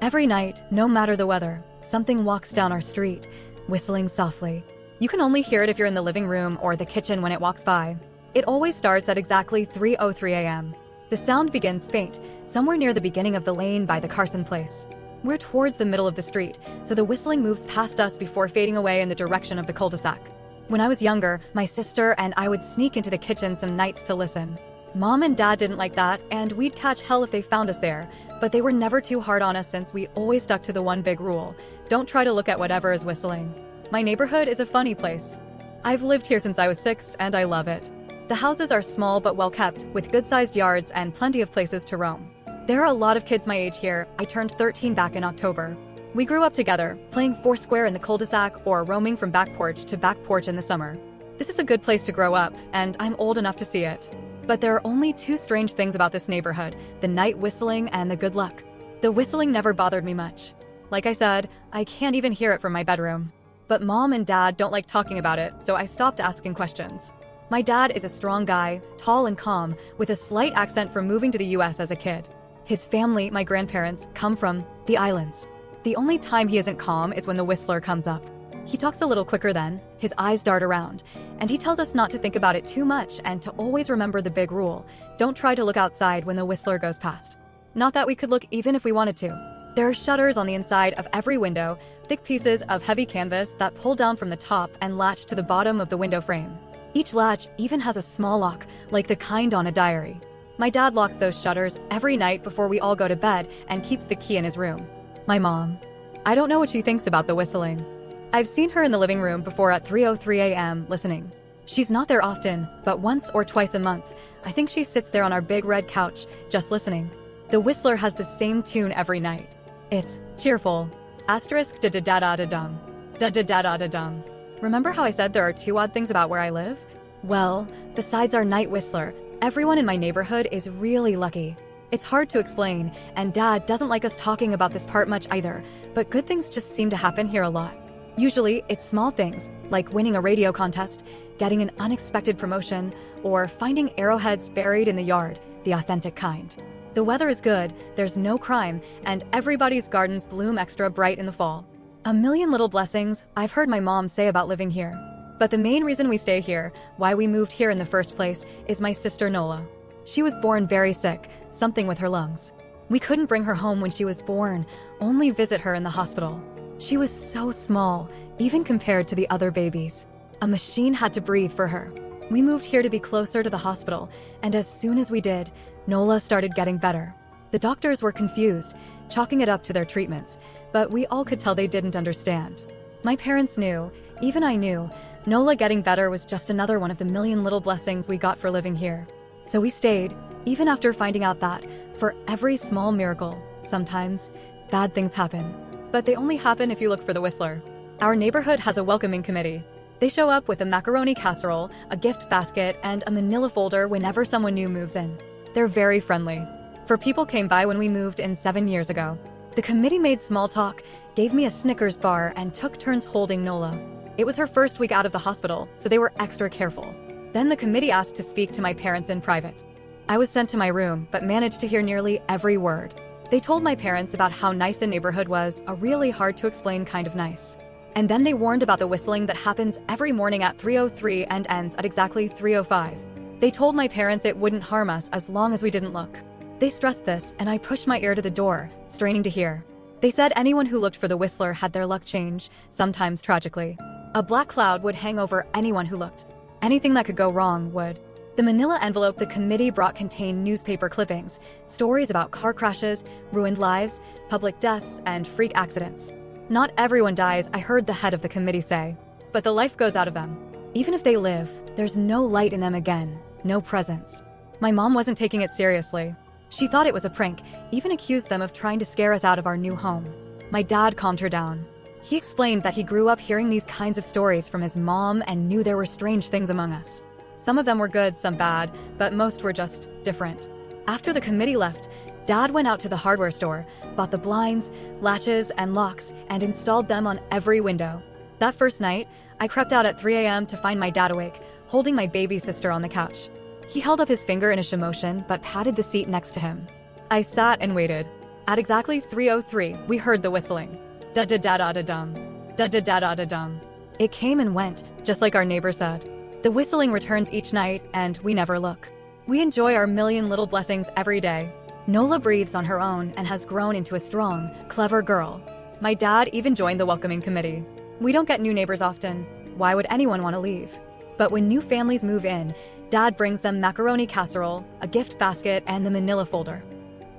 Every night, no matter the weather, something walks down our street, whistling softly. You can only hear it if you're in the living room or the kitchen when it walks by. It always starts at exactly 3:03 a.m. The sound begins faint, somewhere near the beginning of the lane by the Carson place. We're towards the middle of the street, so the whistling moves past us before fading away in the direction of the cul-de-sac. When I was younger, my sister and I would sneak into the kitchen some nights to listen. Mom and Dad didn't like that, and we'd catch hell if they found us there, but they were never too hard on us since we always stuck to the one big rule: don't try to look at whatever is whistling. My neighborhood is a funny place. I've lived here since I was 6, and I love it. The houses are small but well kept, with good-sized yards and plenty of places to roam. There are a lot of kids my age here. I turned 13 back in October. We grew up together, playing foursquare in the cul-de-sac or roaming from back porch to back porch in the summer. This is a good place to grow up, and I'm old enough to see it. But there are only two strange things about this neighborhood: the night whistling and the good luck. The whistling never bothered me much. Like I said, I can't even hear it from my bedroom. But Mom and Dad don't like talking about it, so I stopped asking questions. My dad is a strong guy, tall and calm, with a slight accent from moving to the US as a kid. His family, my grandparents, come from the islands. The only time he isn't calm is when the whistler comes up. He talks a little quicker then, his eyes dart around, and he tells us not to think about it too much and to always remember the big rule: don't try to look outside when the whistler goes past. Not that we could look even if we wanted to. There are shutters on the inside of every window, thick pieces of heavy canvas that pull down from the top and latch to the bottom of the window frame. Each latch even has a small lock, like the kind on a diary. My dad locks those shutters every night before we all go to bed and keeps the key in his room. My mom. I don't know what she thinks about the whistling. I've seen her in the living room before at 3:03 a.m. listening. She's not there often, but once or twice a month, I think she sits there on our big red couch, just listening. The whistler has the same tune every night. It's cheerful. Asterisk da-da-da-da-da-dum. Da-da-da-da-da-dum. Remember how I said there are two odd things about where I live? Well, besides our night whistler, everyone in my neighborhood is really lucky. It's hard to explain, and Dad doesn't like us talking about this part much either, but good things just seem to happen here a lot. Usually, it's small things, like winning a radio contest, getting an unexpected promotion, or finding arrowheads buried in the yard, the authentic kind. The weather is good, there's no crime, and everybody's gardens bloom extra bright in the fall. A million little blessings I've heard my mom say about living here. But the main reason we stay here, why we moved here in the first place, is my sister Nola. She was born very sick, something with her lungs. We couldn't bring her home when she was born, only visit her in the hospital. She was so small, even compared to the other babies. A machine had to breathe for her. We moved here to be closer to the hospital, and as soon as we did, Nola started getting better. The doctors were confused, chalking it up to their treatments, but we all could tell they didn't understand. My parents knew, even I knew, Nola getting better was just another one of the million little blessings we got for living here. So we stayed, even after finding out that, for every small miracle, sometimes, bad things happen. But they only happen if you look for the whistler. Our neighborhood has a welcoming committee. They show up with a macaroni casserole, a gift basket, and a manila folder whenever someone new moves in. They're very friendly. 4 people came by when we moved in 7 years ago. The committee made small talk, gave me a Snickers bar, and took turns holding Nola. It was her first week out of the hospital, so they were extra careful. Then the committee asked to speak to my parents in private. I was sent to my room, but managed to hear nearly every word. They told my parents about how nice the neighborhood was, a really hard-to-explain kind of nice. And then they warned about the whistling that happens every morning at 3:03 and ends at exactly 3:05. They told my parents it wouldn't harm us as long as we didn't look. They stressed this, and I pushed my ear to the door, straining to hear. They said anyone who looked for the whistler had their luck change, sometimes tragically. A black cloud would hang over anyone who looked. Anything that could go wrong would. The manila envelope the committee brought contained newspaper clippings, stories about car crashes, ruined lives, public deaths, and freak accidents. Not everyone dies, I heard the head of the committee say. But the life goes out of them. Even if they live, there's no light in them again, no presence. My mom wasn't taking it seriously. She thought it was a prank, even accused them of trying to scare us out of our new home. My dad calmed her down. He explained that he grew up hearing these kinds of stories from his mom and knew there were strange things among us. Some of them were good, some bad, but most were just different. After the committee left, Dad went out to the hardware store, bought the blinds, latches, and locks, and installed them on every window. That first night, I crept out at 3 a.m. to find my dad awake, holding my baby sister on the couch. He held up his finger in a motion, but patted the seat next to him. I sat and waited. At exactly 3:03, we heard the whistling. Da-da-da-da-da-dum. Da-da-da-da-da-dum. It came and went, just like our neighbor said. The whistling returns each night, and we never look. We enjoy our million little blessings every day. Nola breathes on her own and has grown into a strong, clever girl. My dad even joined the welcoming committee. We don't get new neighbors often. Why would anyone want to leave? But when new families move in, Dad brings them macaroni casserole, a gift basket, and the manila folder.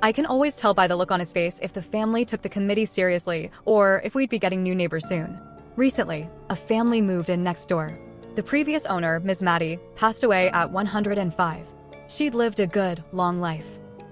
I can always tell by the look on his face if the family took the committee seriously or if we'd be getting new neighbors soon. Recently, a family moved in next door. The previous owner, Ms. Maddie, passed away at 105. She'd lived a good, long life.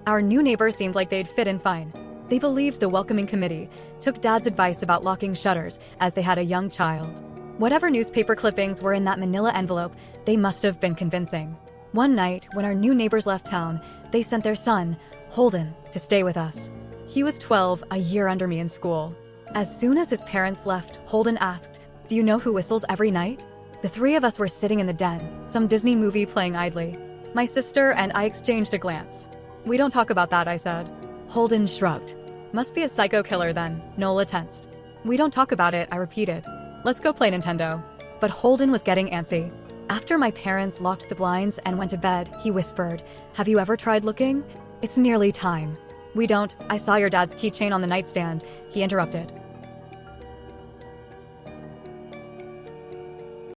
Our new neighbors seemed like they'd fit in fine. They believed the welcoming committee, took Dad's advice about locking shutters as they had a young child. Whatever newspaper clippings were in that manila envelope, they must have been convincing. One night, when our new neighbors left town, they sent their son, Holden, to stay with us. He was 12, a year under me in school. As soon as his parents left, Holden asked, "Do you know who whistles every night?" The three of us were sitting in the den, some Disney movie playing idly. My sister and I exchanged a glance. "We don't talk about that," I said. Holden shrugged. "Must be a psycho killer then," Nola tensed. "We don't talk about it," I repeated. "Let's go play Nintendo." But Holden was getting antsy. After my parents locked the blinds and went to bed, he whispered, "Have you ever tried looking? It's nearly time." "We don't. I saw your dad's keychain on the nightstand," he interrupted.